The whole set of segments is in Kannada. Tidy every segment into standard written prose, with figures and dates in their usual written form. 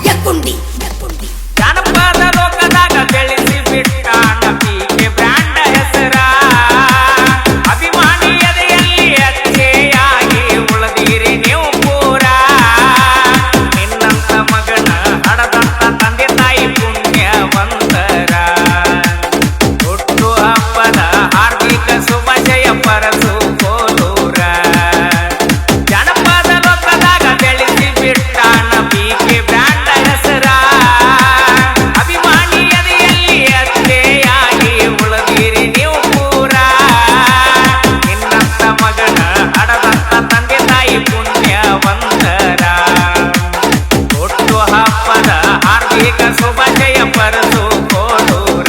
Yakundi. ಜಾನಪದ ಲೋಕದಾಗ ಬೆಳೆಸಿ ಬಿಟ್ಟಾನ ಪೀಕೆ ಬ್ರ್ಯಾಂಡ್ ಹೆಸರ ಅಭಿಮಾನಿ ಎದೆಯಲ್ಲಿ ಅಚ್ಚೆಯಾಗಿ ಉಳಿದಿರಿ ನೀವು ಪೂರ ನಿನ್ನಂತ ಮಗನ ಹಡದಂತ ತಂದೆ ತಾಯಿ ಪುಣ್ಯವಂತರ ಹುಟ್ಟು ಹಬ್ಬದ ಹಾರ್ದಿಕ ಶುಭಾಶಯ ಪರಸು ಕೋಲೂರ ಜಾನಪದ ಲೋಕದಾಗ ಬೆಳೆಸಿ ಬಿಟ್ಟಾನ ಪೀಕೆ ಬ್ರ್ಯಾಂಡ್ ಹೆಸರ ಅಭಿಮಾನಿ ಎದೆಯಲ್ಲಿ ಅಚ್ಚೆಯಾಗಿ ಉಳಿದಿರಿ ನೀವು ಪೂರ ನಿನ್ನಂತ ಮಗನ ಹಡದಂತ ತಂದೆ ತಾಯಿ ಪುಣ್ಯವಂತರ ಹುಟ್ಟು ಹಬ್ಬದ ಹಾರ್ದಿಕ ಶುಭಾಶಯ ಪರಸು ಕೋಲೂರ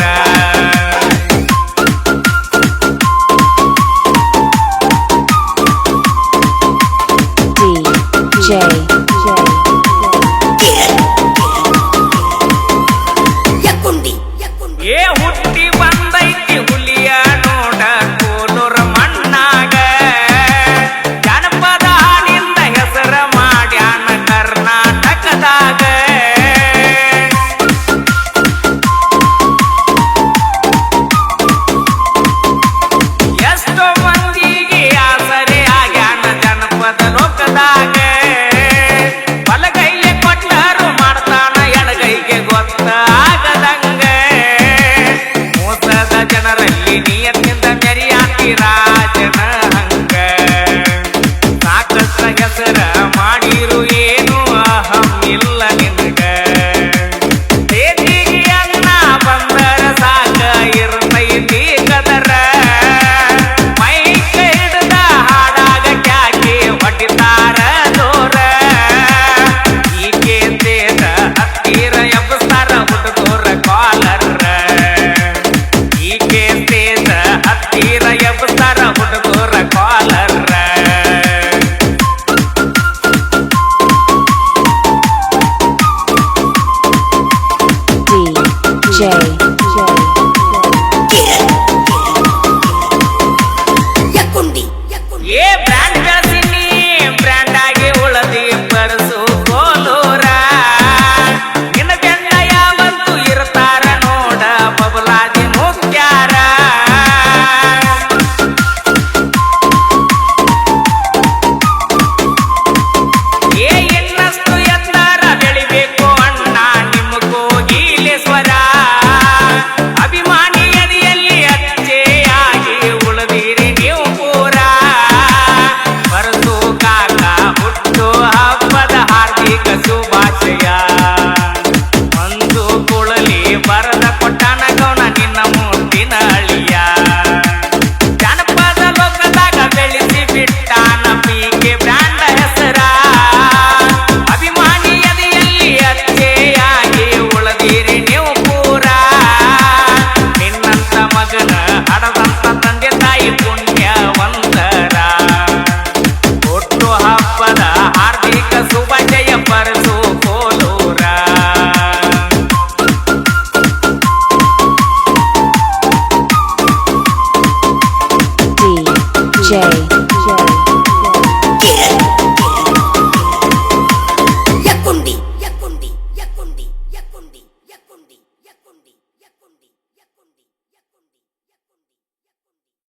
Yakundi. ಏ ಹುಟ್ಟಿ ಬಂದೈತಿ ಹುಲಿಯ ನೋಡ ಕೋಲೂರ ಮಣ್ಣಾಗ ಜಾನಪದ ಹಾಡಿಂದ ಹೆಸರ ಮಾಡ್ಯಾನ ಕರ್ನಾಟಕದಾಗ ಎಷ್ಟೋ ಮಂದಿಗೆ ಆಸರೆ ಆಗ್ಯಾನ ಜನಪದ ಲೋಕದಾಗ ಬಲಗೈಗೆ ಕೊಟ್ಟರು ಮಾಡ್ತಾನ ಎಡಗೈಗೆ ಗೊತ್ತಾಗದಂಗ ಮೋಸದ ಜನರಲ್ಲಿ ನಿಯತ್ತಿಂದ ಮೆರಿಯಾತಿ ರಾಜನ ಹಂಗ ಸಾಕಷ್ಟ ಹೆಸರ ಮಾಡಿರು ಏನು ಅಹಂ ಇಲ್ಲ ನಿನಗ ತೇಜಿಗೆ ಅನ್ನ ಬಂದರ ಸಾಕ ಇರ್ತೈತಿ ಕದರ ಮೈಕ ಹಿಡ್ದ ಹಾಡಾಗ ಕ್ಯಾಕಿ ಹೊಡಿತಾರ ದೋರ ಈಕೆ ತೇದ ಹತ್ತಿರ ಎಬ್ಬಸ್ತಾರ ಹುಡುಗರ ಕಾಲರ ಈಕೆ ತೇದ ಹತ್ತಿರ ಎಬ್ಬಸ್ತಾರ ಹುಡುಗರ ಕಾಲರ DJ